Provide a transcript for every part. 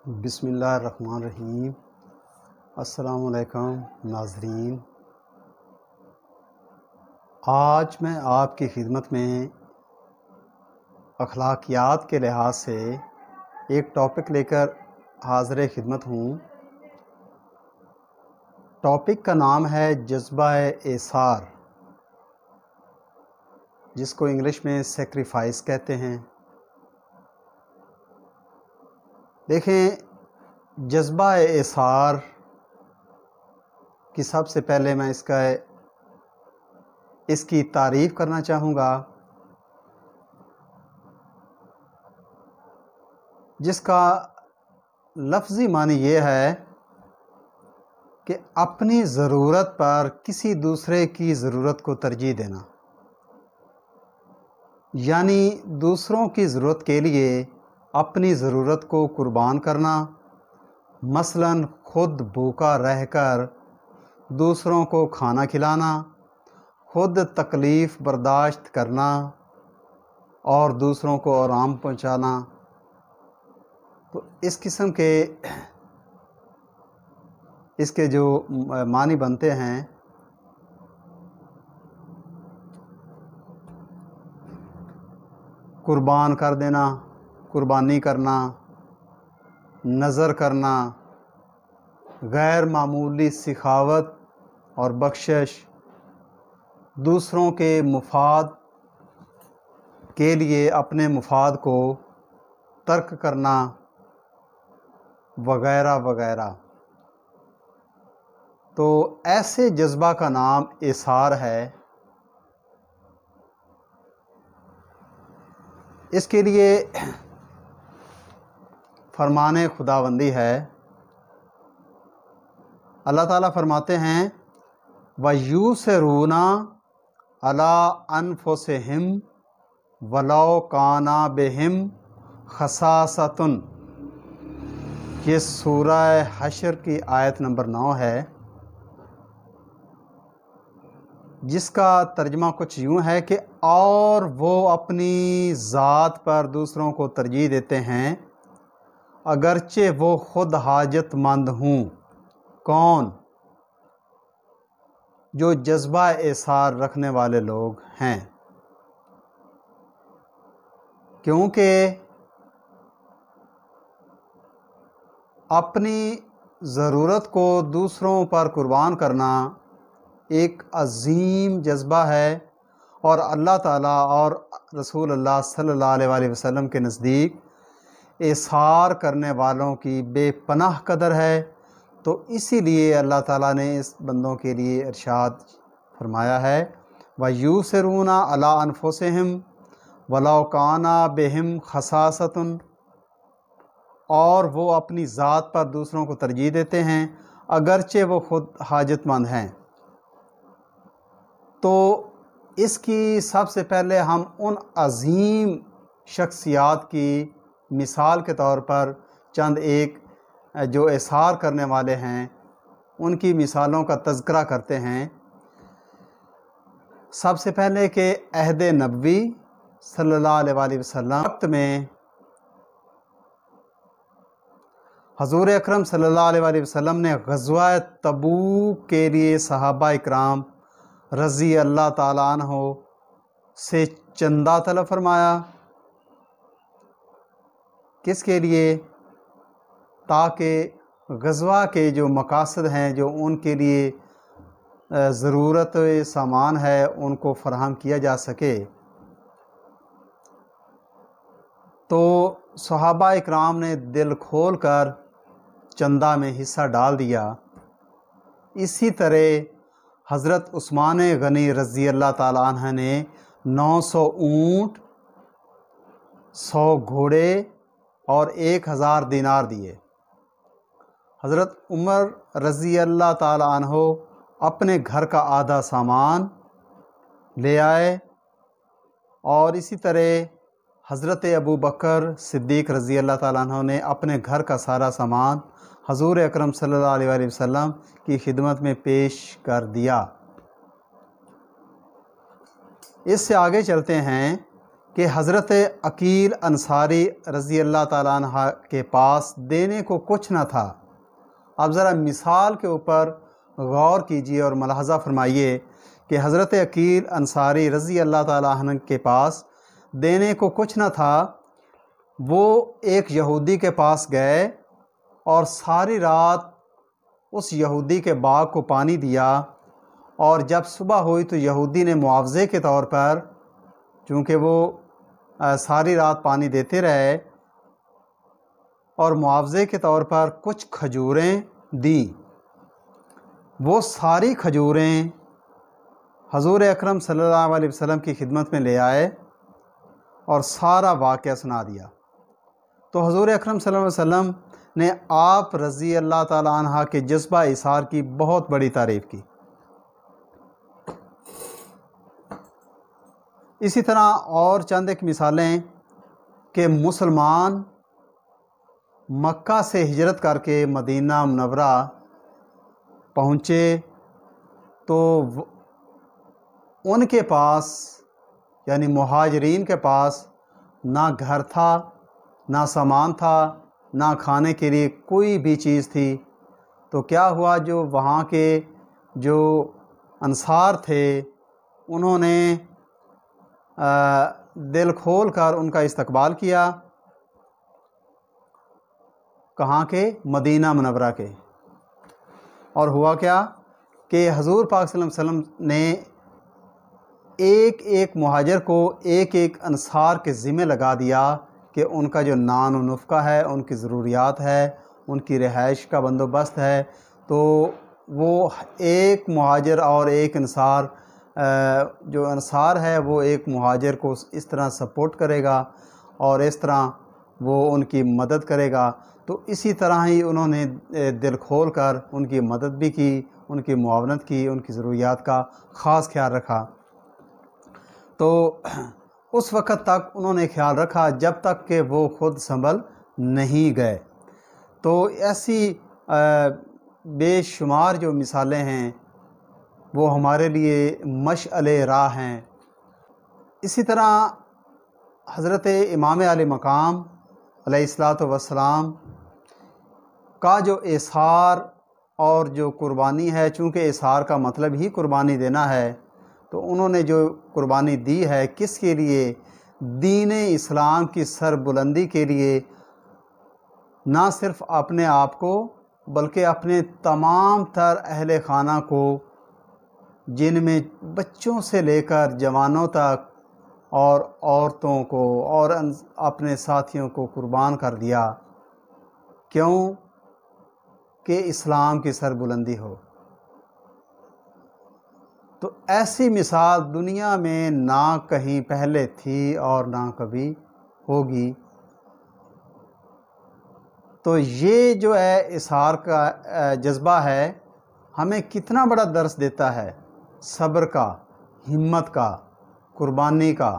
بسم اللہ الرحمن الرحیم۔ السلام علیکم ناظرین، آج میں آپ کی خدمت میں اخلاقیات کے لحاظ سے ایک ٹاپک لے کر حاضر خدمت ہوں۔ ٹاپک کا نام ہے جذبہ ایثار، جس کو انگلش میں سیکریفائس کہتے ہیں۔ دیکھیں، جذبہ ایثار کی سب سے پہلے میں اس کی تعریف کرنا چاہوں گا، جس کا لفظی معنی یہ ہے کہ اپنی ضرورت پر کسی دوسرے کی ضرورت کو ترجیح دینا، یعنی دوسروں کی ضرورت کے لیے اپنی ضرورت کو قربان کرنا۔ مثلاً خود بھوکا رہ کر دوسروں کو کھانا کھلانا، خود تکلیف برداشت کرنا اور دوسروں کو آرام پہنچانا۔ تو اس قسم کے اس کے جو معنی بنتے ہیں، قربان کر دینا، قربانی کرنا، نظر کرنا، غیر معمولی سخاوت اور بخشش، دوسروں کے مفاد کے لیے اپنے مفاد کو ترک کرنا، وغیرہ وغیرہ۔ تو ایسے جذبہ کا نام ایثار ہے۔ اس کے لیے فرمان خداوندی ہے۔ اللہ تعالیٰ فرماتے ہیں وَيُؤْثِرُونَ عَلَىٰ أَنفُسِهِمْ وَلَوْ كَانَ بِهِمْ خَصَاصَةٌ۔ یہ سورہ حشر کی آیت نمبر 9 ہے، جس کا ترجمہ کچھ یوں ہے کہ اور وہ اپنی ذات پر دوسروں کو ترجیح دیتے ہیں اگرچہ وہ خود حاجت مند ہوں۔ کون؟ جو جذبہ ایثار رکھنے والے لوگ ہیں، کیونکہ اپنی ضرورت کو دوسروں پر قربان کرنا ایک عظیم جذبہ ہے، اور اللہ تعالیٰ اور رسول اللہ صلی اللہ علیہ وسلم کے نزدیک ایثار کرنے والوں کی بے پناہ قدر ہے۔ تو اسی لیے اللہ تعالیٰ نے اس بندوں کے لیے ارشاد فرمایا ہے وَيُؤْثِرُونَ عَلَىٰ أَنفُسِهِمْ وَلَوْ كَانَ بِهِمْ خَصَاصَةٌ، اور وہ اپنی ذات پر دوسروں کو ترجیح دیتے ہیں اگرچہ وہ خود حاجت مند ہیں۔ تو اس کی سب سے پہلے ہم ان عظیم شخصیات کی مثال کے طور پر چند ایک جو ایثار کرنے والے ہیں ان کی مثالوں کا تذکرہ کرتے ہیں۔ سب سے پہلے کہ عہد نبوی صلی اللہ علیہ وسلم وقت میں حضور اکرم صلی اللہ علیہ وسلم نے غزوہ تبوک کے لیے صحابہ اکرام رضی اللہ تعالیٰ عنہ سے چندہ طلب فرمایا۔ کس کے لیے؟ تاکہ غزوہ کے جو مقاصد ہیں، جو ان کے لیے ضرورت سامان ہے، ان کو فراہم کیا جا سکے۔ تو صحابہ اکرام نے دل کھول کر چندہ میں حصہ ڈال دیا۔ اسی طرح حضرت عثمان غنی رضی اللہ تعالیٰ عنہ نے 900 اونٹ، 100 گھوڑے اور 1000 دینار دیے۔ حضرت عمر رضی اللہ تعالیٰ عنہ اپنے گھر کا آدھا سامان لے آئے، اور اسی طرح حضرت ابو بکر صدیق رضی اللہ تعالیٰ عنہ نے اپنے گھر کا سارا سامان حضور اکرم صلی اللہ علیہ وسلم کی خدمت میں پیش کر دیا۔ اس سے آگے چلتے ہیں کہ حضرت عقیل انصاری رضی اللہ تعالیٰ عنہ کے پاس دینے کو کچھ نہ تھا۔ اب ذرا مثال کے اوپر غور کیجیے اور ملاحظہ فرمائیے کہ حضرت عقیل انصاری رضی اللہ تعالیٰ عنہ کے پاس دینے کو کچھ نہ تھا، وہ ایک یہودی کے پاس گئے اور ساری رات اس یہودی کے باغ کو پانی دیا، اور جب صبح ہوئی تو یہودی نے معاوضے کے طور پر، چونکہ وہ ساری رات پانی دیتے رہے، اور معاوضے کے طور پر کچھ کھجوریں دیں۔ وہ ساری کھجوریں حضور اکرم صلی اللہ علیہ وسلم کی خدمت میں لے آئے اور سارا واقعہ سنا دیا۔ تو حضور اکرم صلی اللہ علیہ وسلم نے آپ رضی اللہ تعالیٰ عنہ کے جذبہ ایثار کی بہت بڑی تعریف کی۔ اسی طرح اور چند ایک مثالیں کہ مسلمان مکہ سے ہجرت کر کے مدینہ منورہ پہنچے تو ان کے پاس یعنی مہاجرین کے پاس نہ گھر تھا، نہ سامان تھا، نہ کھانے کے لیے کوئی بھی چیز تھی۔ تو کیا ہوا، جو وہاں کے جو انصار تھے انہوں نے دل کھول کر ان کا استقبال کیا۔ کہاں کے؟ مدینہ منورہ کے۔ اور ہوا کیا کہ حضور پاک صلی اللہ علیہ وسلم نے ایک ایک مہاجر کو ایک ایک انصار کے ذمہ لگا دیا کہ ان کا جو نان و نفقہ ہے، ان کی ضروریات ہے، ان کی رہائش کا بندوبست ہے، تو وہ ایک مہاجر اور ایک انصار، جو انصار ہے وہ ایک مہاجر کو اس طرح سپورٹ کرے گا اور اس طرح وہ ان کی مدد کرے گا۔ تو اسی طرح ہی انہوں نے دل کھول کر ان کی مدد بھی کی، ان کی معاونت کی، ان کی ضروریات کا خاص خیال رکھا۔ تو اس وقت تک انہوں نے خیال رکھا جب تک کہ وہ خود سنبھل نہیں گئے۔ تو ایسی بے شمار جو مثالیں ہیں وہ ہمارے لیے مشعل راہ ہیں۔ اسی طرح حضرت امام علی مقام علیہ الصلاۃ والسلام کا جو ایثار اور جو قربانی ہے، چونکہ ایثار کا مطلب ہی قربانی دینا ہے، تو انہوں نے جو قربانی دی ہے کس کے لیے؟ دین اسلام کی سربلندی کے لیے، نہ صرف اپنے آپ کو بلکہ اپنے تمام تر اہل خانہ کو، جن میں بچوں سے لے کر جوانوں تک اور عورتوں کو اور اپنے ساتھیوں کو قربان کر دیا۔ کیوں؟ کہ اسلام کی سربلندی ہو۔ تو ایسی مثال دنیا میں نہ کہیں پہلے تھی اور نہ کبھی ہوگی۔ تو یہ جو ہے اظہار کا جذبہ ہے، ہمیں کتنا بڑا درس دیتا ہے صبر کا، ہمت کا، قربانی کا،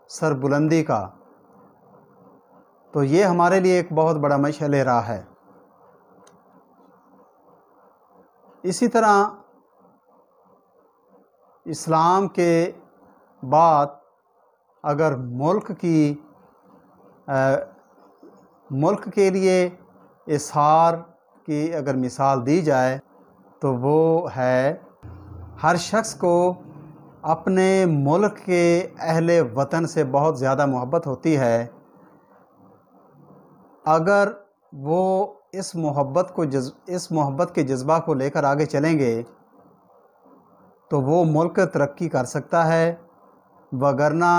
سربلندی کا۔ تو یہ ہمارے لیے ایک بہت بڑا مشعل راہ ہے۔ اسی طرح اسلام کے بعد اگر ملک کے لیے اظہار کی اگر مثال دی جائے تو وہ ہے ہر شخص کو اپنے ملک کے اہل وطن سے بہت زیادہ محبت ہوتی ہے۔ اگر وہ اس محبت کے جذبہ کو لے کر آگے چلیں گے تو وہ ملک ترقی کر سکتا ہے، وگرنہ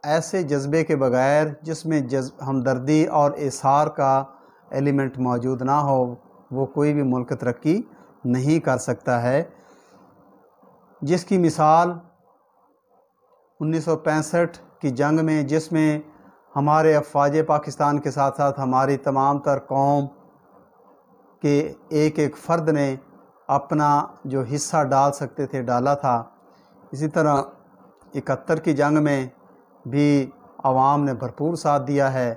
ایسے جذبے کے بغیر جس میں ہمدردی اور ایثار کا ایلیمنٹ موجود نہ ہو، وہ کوئی بھی ملک ترقی نہیں کر سکتا ہے۔ جس کی مثال 1965 کی جنگ میں، جس میں ہمارے افواج پاکستان کے ساتھ ساتھ ہماری تمام تر قوم کے ایک ایک فرد نے اپنا جو حصہ ڈال سکتے تھے ڈالا تھا۔ اسی طرح 71 کی جنگ میں بھی عوام نے بھرپور ساتھ دیا ہے،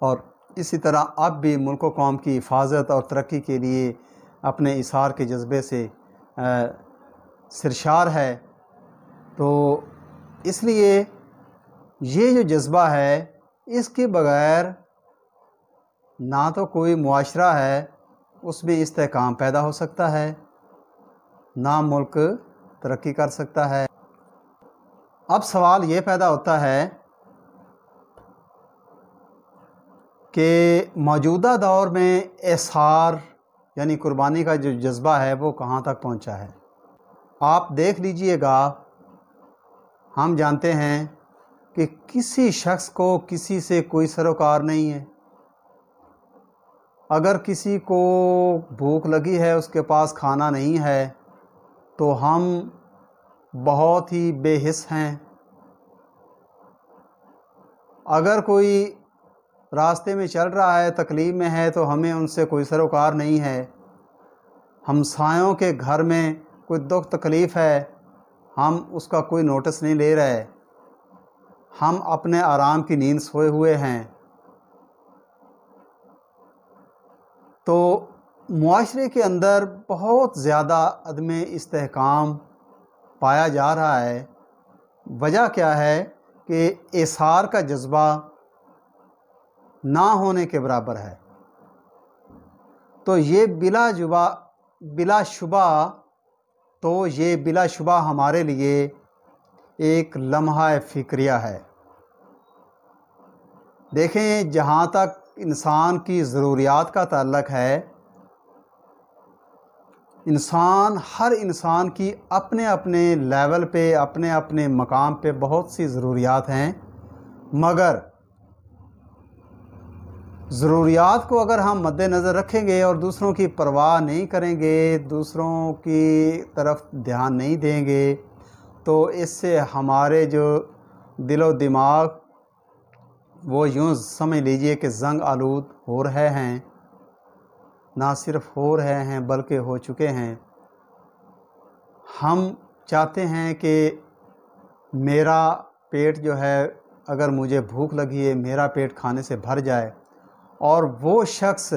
اور اسی طرح اب بھی ملک و قوم کی حفاظت اور ترقی کے لیے اپنے ایثار کے جذبے سے سرشار ہے۔ تو اس لیے یہ جو جذبہ ہے اس کے بغیر نہ تو کوئی معاشرہ ہے اس میں استحکام پیدا ہو سکتا ہے، نہ ملک ترقی کر سکتا ہے۔ اب سوال یہ پیدا ہوتا ہے کہ موجودہ دور میں ایثار یعنی قربانی کا جو جذبہ ہے وہ کہاں تک پہنچا ہے۔ آپ دیکھ لیجئے گا، ہم جانتے ہیں کہ کسی شخص کو کسی سے کوئی سروکار نہیں ہے۔ اگر کسی کو بھوک لگی ہے، اس کے پاس کھانا نہیں ہے، تو ہم بہت ہی بے حس ہیں۔ اگر کوئی راستے میں چل رہا ہے، تکلیف میں ہے، تو ہمیں ان سے کوئی سروکار نہیں ہے۔ ہمسایوں کے گھر میں کوئی دکھ تکلیف ہے، ہم اس کا کوئی نوٹس نہیں لے رہے، ہم اپنے آرام کی نیند سوئے ہوئے ہیں۔ تو معاشرے کے اندر بہت زیادہ عدم استحکام پایا جا رہا ہے۔ وجہ کیا ہے کہ ایثار کا جذبہ نہ ہونے کے برابر ہے۔ تو یہ بلا شبہ ہمارے لیے ایک لمحہ فکریہ ہے۔ دیکھیں، جہاں تک انسان کی ضروریات کا تعلق ہے، ہر انسان کی اپنے اپنے لیول پہ، اپنے اپنے مقام پہ بہت سی ضروریات ہیں، مگر ضروریات کو اگر ہم مد نظر رکھیں گے اور دوسروں کی پرواہ نہیں کریں گے، دوسروں کی طرف دھیان نہیں دیں گے، تو اس سے ہمارے جو دل و دماغ وہ یوں سمجھ لیجئے کہ زنگ آلود ہو رہے ہیں۔ نہ صرف ہو رہے ہیں بلکہ ہو چکے ہیں۔ ہم چاہتے ہیں کہ میرا پیٹ جو ہے، اگر مجھے بھوک لگی ہے، میرا پیٹ کھانے سے بھر جائے، اور وہ شخص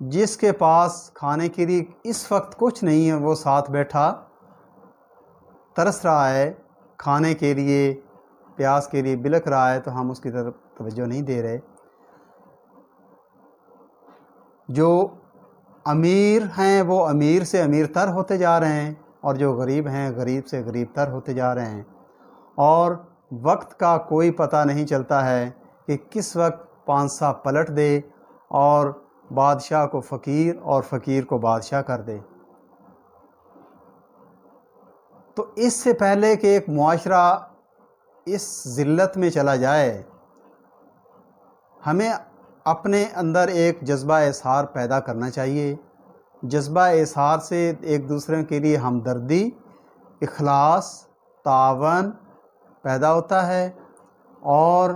جس کے پاس کھانے کے لیے اس وقت کچھ نہیں ہے، وہ ساتھ بیٹھا ترس رہا ہے کھانے کے لیے، پیاس کے لیے بلک رہا ہے، تو ہم اس کی طرف توجہ نہیں دے رہے۔ جو امیر ہیں وہ امیر سے امیر تر ہوتے جا رہے ہیں، اور جو غریب ہیں غریب سے غریب تر ہوتے جا رہے ہیں، اور وقت کا کوئی پتہ نہیں چلتا ہے کہ کس وقت پانسا پلٹ دے اور بادشاہ کو فقیر اور فقیر کو بادشاہ کر دے۔ تو اس سے پہلے کہ ایک معاشرہ اس ذلت میں چلا جائے، ہمیں اپنے اندر ایک جذبہ ایثار پیدا کرنا چاہیے۔ جذبہ ایثار سے ایک دوسرے کے لیے ہمدردی، اخلاص، تعاون پیدا ہوتا ہے، اور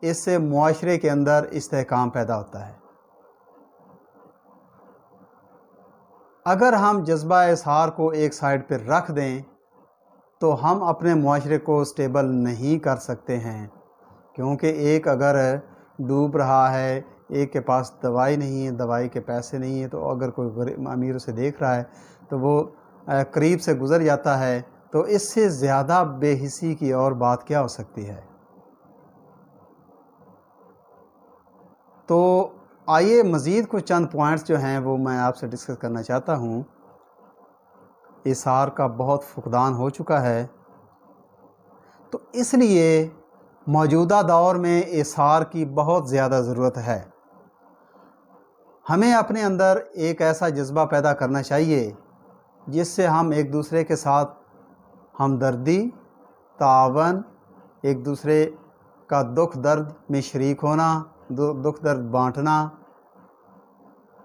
اس سے معاشرے کے اندر استحکام پیدا ہوتا ہے۔ اگر ہم جذبہ ایثار کو ایک سائڈ پہ رکھ دیں تو ہم اپنے معاشرے کو سٹیبل نہیں کر سکتے ہیں، کیونکہ ایک اگر ڈوب رہا ہے، ایک کے پاس دوائی نہیں ہے، دوائی کے پیسے نہیں ہیں، تو اگر کوئی امیر اسے دیکھ رہا ہے تو وہ قریب سے گزر جاتا ہے، تو اس سے زیادہ بے حسی کی اور بات کیا ہو سکتی ہے۔ تو آئیے مزید کچھ چند پوائنٹس جو ہیں وہ میں آپ سے ڈسکس کرنا چاہتا ہوں۔ ایثار کا بہت فقدان ہو چکا ہے، تو اس لیے موجودہ دور میں ایثار کی بہت زیادہ ضرورت ہے۔ ہمیں اپنے اندر ایک ایسا جذبہ پیدا کرنا چاہیے جس سے ہم ایک دوسرے کے ساتھ ہمدردی، تعاون، ایک دوسرے کا دکھ درد میں شریک ہونا، دکھ درد بانٹنا،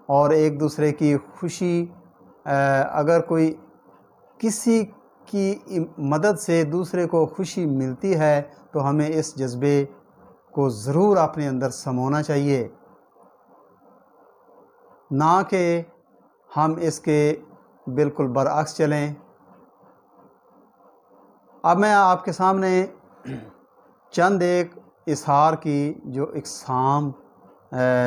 اور ایک دوسرے کی خوشی، اگر کوئی کسی کی مدد سے دوسرے کو خوشی ملتی ہے تو ہمیں اس جذبے کو ضرور اپنے اندر سمونا چاہیے، نہ کہ ہم اس کے بالکل برعکس چلیں۔ اب میں آپ کے سامنے چند ایک ایثار کی جو اقسام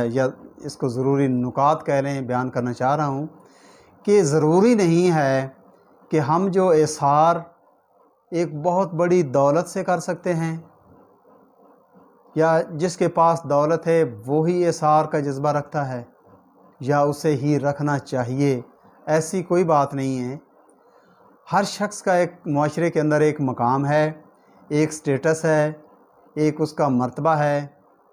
یا اس کو ضروری نکات کہہ لیں بیان کرنا چاہ رہا ہوں، کہ ضروری نہیں ہے کہ ہم جو ایثار ایک بہت بڑی دولت سے کر سکتے ہیں، یا جس کے پاس دولت ہے وہی اثار کا جذبہ رکھتا ہے یا اسے ہی رکھنا چاہیے، ایسی کوئی بات نہیں ہے۔ ہر شخص کا ایک معاشرے کے اندر ایک مقام ہے، ایک سٹیٹس ہے، ایک اس کا مرتبہ ہے،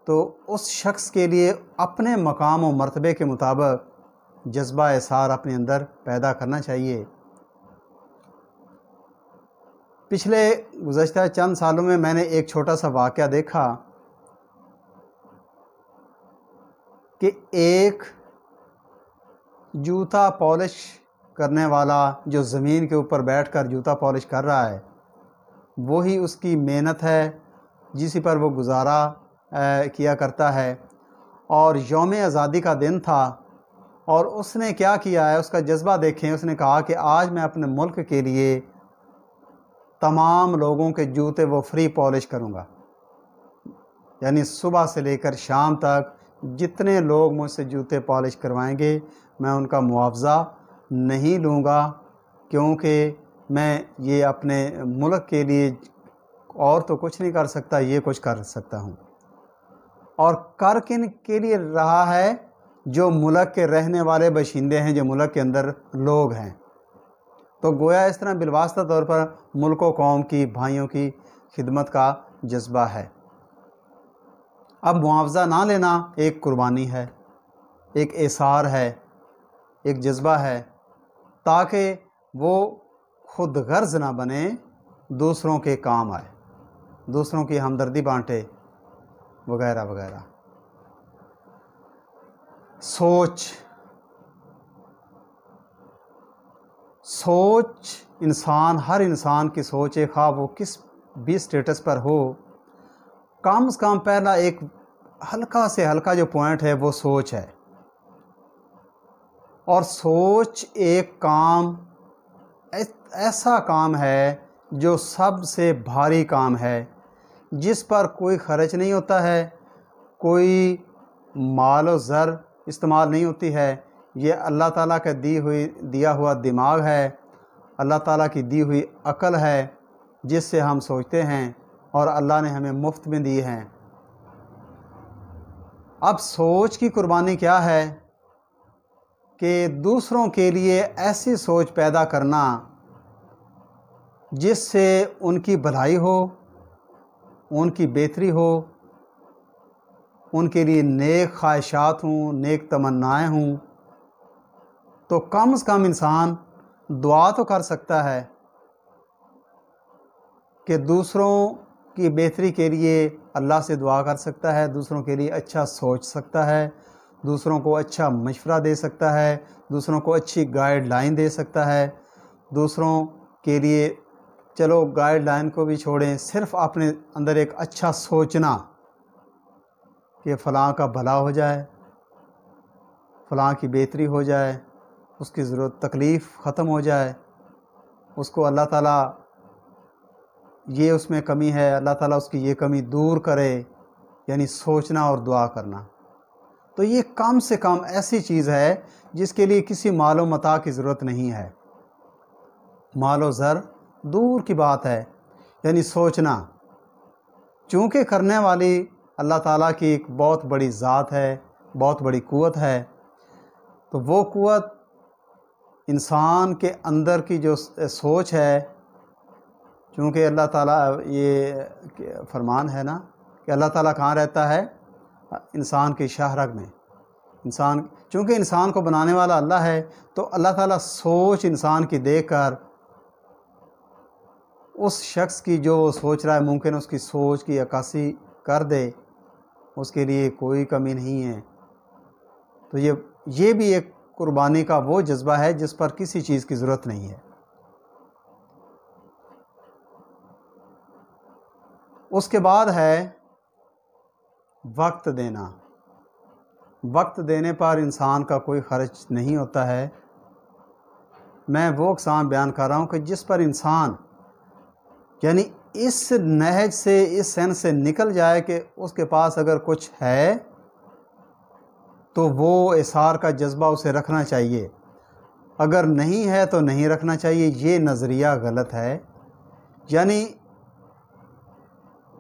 تو اس شخص کے لیے اپنے مقام و مرتبے کے مطابق جذبہ اثار اپنے اندر پیدا کرنا چاہیے۔ پچھلے گزشتہ چند سالوں میں نے ایک چھوٹا سا واقعہ دیکھا کہ ایک جوتا پالش کرنے والا جو زمین کے اوپر بیٹھ کر جوتا پالش کر رہا ہے، وہی اس کی محنت ہے جسی پر وہ گزارا کیا کرتا ہے، اور یوم آزادی کا دن تھا، اور اس نے کیا کیا ہے، اس کا جذبہ دیکھیں، اس نے کہا کہ آج میں اپنے ملک کے لیے تمام لوگوں کے جوتے وہ فری پالش کروں گا، یعنی صبح سے لے کر شام تک جتنے لوگ مجھ سے جوتے پالش کروائیں گے میں ان کا معاوضہ نہیں لوں گا، کیونکہ میں یہ اپنے ملک کے لیے اور تو کچھ نہیں کر سکتا، یہ کچھ کر سکتا ہوں۔ اور کر کن کے لیے رہا ہے؟ جو ملک کے رہنے والے باشندے ہیں، جو ملک کے اندر لوگ ہیں۔ تو گویا اس طرح بالواسطہ طور پر ملک و قوم کی، بھائیوں کی خدمت کا جذبہ ہے۔ اب معاوضہ نہ لینا ایک قربانی ہے، ایک اثار ہے، ایک جذبہ ہے، تاکہ وہ خود غرض نہ بنے، دوسروں کے کام آئے، دوسروں کی ہمدردی بانٹے، وغیرہ وغیرہ۔ سوچ ہر انسان کی سوچ ہے، خواہ وہ کس بھی سٹیٹس پر ہو، کم از کم پہلا ایک ہلکا سے ہلکا جو پوائنٹ ہے وہ سوچ ہے۔ اور سوچ ایک کام ایسا کام ہے جو سب سے بھاری کام ہے، جس پر کوئی خرچ نہیں ہوتا ہے، کوئی مال و زر استعمال نہیں ہوتی ہے۔ یہ اللہ تعالیٰ کا دیا ہوا دماغ ہے، اللہ تعالیٰ کی دی ہوئی عقل ہے، جس سے ہم سوچتے ہیں، اور اللہ نے ہمیں مفت میں دی ہیں۔ اب سوچ کی قربانی کیا ہے کہ دوسروں کے لیے ایسی سوچ پیدا کرنا جس سے ان کی بھلائی ہو، ان کی بہتری ہو، ان کے لیے نیک خواہشات ہوں، نیک تمنائیں ہوں۔ تو کم از کم انسان دعا تو کر سکتا ہے کہ دوسروں کی بہتری کے لیے اللہ سے دعا کر سکتا ہے، دوسروں کے لیے اچھا سوچ سکتا ہے، دوسروں کو اچھا مشورہ دے سکتا ہے، دوسروں کو اچھی گائیڈ لائن دے سکتا ہے، دوسروں کے لیے چلو گائیڈ لائن کو بھی چھوڑیں، صرف اپنے اندر ایک اچھا سوچنا کہ فلاں کا بھلا ہو جائے، فلاں کی بہتری ہو جائے، اس کی ضرورت تکلیف ختم ہو جائے، اس کو اللہ تعالیٰ یہ اس میں کمی ہے، اللہ تعالیٰ اس کی یہ کمی دور کرے، یعنی سوچنا اور دعا کرنا۔ تو یہ کم سے کم ایسی چیز ہے جس کے لیے کسی مال و متاع کی ضرورت نہیں ہے، مال و زر دور کی بات ہے، یعنی سوچنا۔ چونکہ کرنے والی اللہ تعالیٰ کی ایک بہت بڑی ذات ہے، بہت بڑی قوت ہے، تو وہ قوت انسان کے اندر کی جو سوچ ہے، چونکہ اللہ تعالیٰ یہ فرمان ہے نا کہ اللہ تعالیٰ کہاں رہتا ہے؟ انسان کی شاہ رگ میں۔ چونکہ انسان کو بنانے والا اللہ ہے، تو اللہ تعالیٰ سوچ انسان کی دیکھ کر اس شخص کی جو سوچ رہا ہے ممکن اس کی سوچ کی عکاسی کر دے، اس کے لیے کوئی کمی نہیں ہے۔ تو یہ بھی ایک قربانی کا وہ جذبہ ہے جس پر کسی چیز کی ضرورت نہیں ہے۔ اس کے بعد ہے وقت دینا۔ وقت دینے پر انسان کا کوئی خرچ نہیں ہوتا ہے۔ میں وہ اقسام بیان کر رہا ہوں کہ جس پر انسان یعنی اس نہج سے، اس سینس سے نکل جائے کہ اس کے پاس اگر کچھ ہے تو وہ اثار کا جذبہ اسے رکھنا چاہیے، اگر نہیں ہے تو نہیں رکھنا چاہیے۔ یہ نظریہ غلط ہے۔ یعنی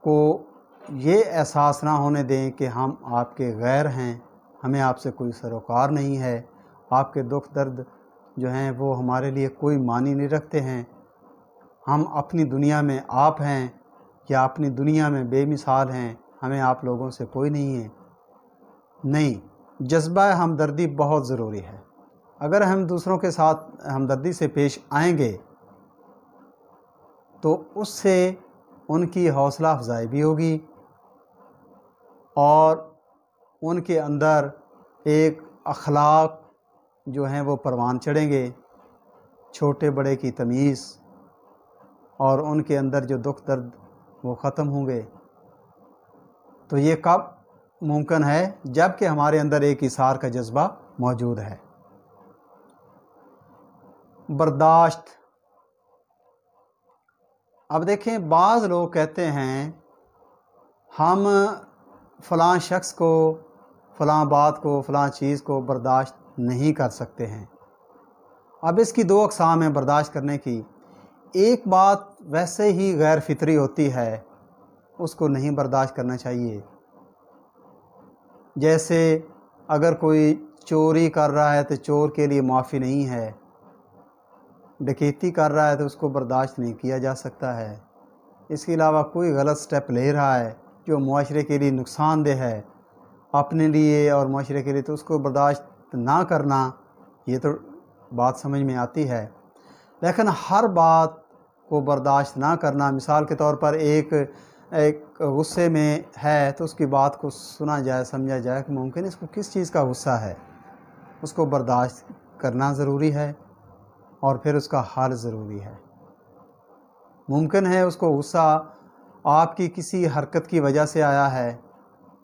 کو یہ احساس نہ ہونے دیں کہ ہم آپ کے غیر ہیں، ہمیں آپ سے کوئی سروکار نہیں ہے، آپ کے دکھ درد جو ہیں وہ ہمارے لیے کوئی معنی نہیں رکھتے ہیں، ہم اپنی دنیا میں آپ ہیں یا اپنی دنیا میں بے مثال ہیں، ہمیں آپ لوگوں سے کوئی نہیں ہے۔ نہیں، جذبہ ہمدردی بہت ضروری ہے۔ اگر ہم دوسروں کے ساتھ ہمدردی سے پیش آئیں گے تو اس سے ان کی حوصلہ افزائی بھی ہوگی اور ان کے اندر ایک اخلاق جو ہیں وہ پروان چڑھیں گے، چھوٹے بڑے کی تمیز، اور ان کے اندر جو دکھ درد وہ ختم ہوں گے۔ تو یہ کب ممکن ہے؟ جب کہ ہمارے اندر ایک ایثار کا جذبہ موجود ہے۔ برداشت۔ اب دیکھیں، بعض لوگ کہتے ہیں ہم فلاں شخص کو، فلاں بات کو، فلاں چیز کو برداشت نہیں کر سکتے ہیں۔ اب اس کی دو اقسام ہیں برداشت کرنے کی۔ ایک بات ویسے ہی غیر فطری ہوتی ہے، اس کو نہیں برداشت کرنا چاہیے۔ جیسے اگر کوئی چوری کر رہا ہے تو چور کے لیے معافی نہیں ہے، ڈکیتی کر رہا ہے تو اس کو برداشت نہیں کیا جا سکتا ہے۔ اس کے علاوہ کوئی غلط سٹیپ لے رہا ہے جو معاشرے کے لیے نقصان دہ ہے، اپنے لیے اور معاشرے کے لیے، تو اس کو برداشت نہ کرنا، یہ تو بات سمجھ میں آتی ہے۔ لیکن ہر بات کو برداشت نہ کرنا، مثال کے طور پر ایک غصے میں ہے تو اس کی بات کو سنا جائے، سمجھا جائے کہ ممکن اس کو کس چیز کا غصہ ہے، اس کو برداشت کرنا ضروری ہے اور پھر اس کا حل ضروری ہے۔ ممکن ہے اس کو غصہ آپ کی کسی حرکت کی وجہ سے آیا ہے،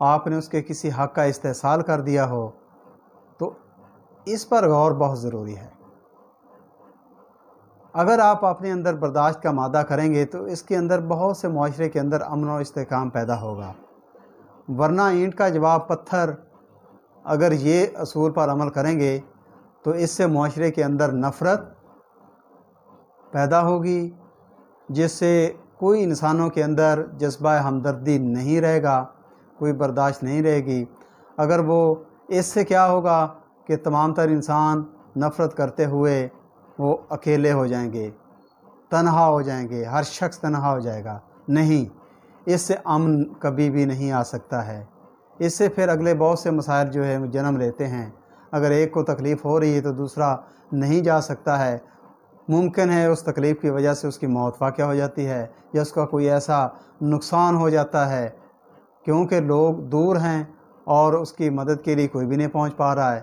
آپ نے اس کے کسی حق کا استحصال کر دیا ہو، تو اس پر غور بہت ضروری ہے۔ اگر آپ اپنے اندر برداشت کا مادہ کریں گے تو اس کے اندر بہت سے معاشرے کے اندر امن و استحکام پیدا ہوگا۔ ورنہ اینٹ کا جواب پتھر، اگر یہ اصول پر عمل کریں گے تو اس سے معاشرے کے اندر نفرت پیدا ہوگی، جس سے کوئی انسانوں کے اندر جذبہ ہمدردی نہیں رہے گا، کوئی برداشت نہیں رہے گی۔ اگر وہ اس سے کیا ہوگا کہ تمام تر انسان نفرت کرتے ہوئے وہ اکیلے ہو جائیں گے، تنہا ہو جائیں گے، ہر شخص تنہا ہو جائے گا۔ نہیں، اس سے امن کبھی بھی نہیں آ سکتا ہے۔ اس سے پھر اگلے بہت سے مسائل جو ہے جنم لیتے ہیں۔ اگر ایک کو تکلیف ہو رہی ہے تو دوسرا نہیں جا سکتا ہے، ممکن ہے اس تکلیف کی وجہ سے اس کی موت واقع ہو جاتی ہے یا اس کا کوئی ایسا نقصان ہو جاتا ہے کیونکہ لوگ دور ہیں اور اس کی مدد کے لیے کوئی بھی نہیں پہنچ پا رہا ہے۔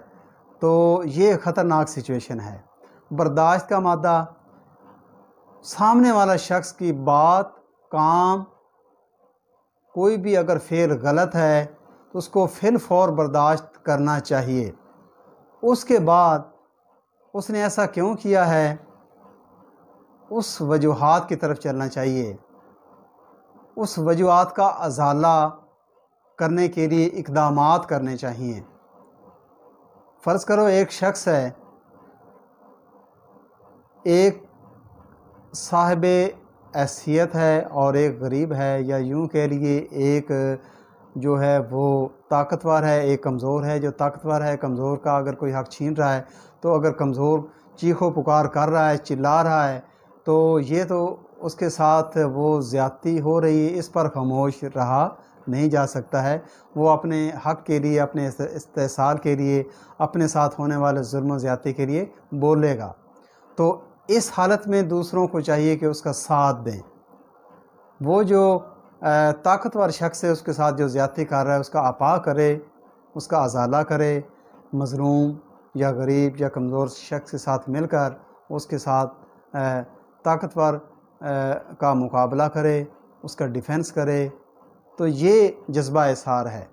تو یہ خطرناک سچویشن ہے۔ برداشت کا مادہ، سامنے والا شخص کی بات، کام، کوئی بھی اگر فعل غلط ہے تو اس کو فی الفور برداشت کرنا چاہیے۔ اس کے بعد اس نے ایسا کیوں کیا ہے، اس وجوہات کی طرف چلنا چاہیے، اس وجوہات کا ازالہ کرنے کے لیے اقدامات کرنے چاہیے۔ فرض کرو ایک شخص ہے، ایک صاحب حیثیت ہے اور ایک غریب ہے، یا یوں کہہ لیے ایک جو ہے وہ طاقتور ہے، ایک کمزور ہے۔ جو طاقتور ہے، کمزور کا اگر کوئی حق چھین رہا ہے تو اگر کمزور چیخ و پکار کر رہا ہے، چلا رہا ہے، تو یہ تو اس کے ساتھ وہ زیادتی ہو رہی ہے، اس پر خاموش رہا نہیں جا سکتا ہے۔ وہ اپنے حق کے لیے، اپنے استحصال کے لیے، اپنے ساتھ ہونے والے ظلم و زیادتی کے لیے بولے گا۔ تو اس حالت میں دوسروں کو چاہیے کہ اس کا ساتھ دیں۔ وہ جو طاقتور شخص ہے اس کے ساتھ جو زیادتی کر رہا ہے اس کا اپاہ کرے، اس کا ازالہ کرے، مظلوم یا غریب یا کمزور شخص کے ساتھ مل کر اس کے ساتھ طاقتور کا مقابلہ کرے، اس کا ڈیفنس کرے۔ تو یہ جذبہ اظہار ہے۔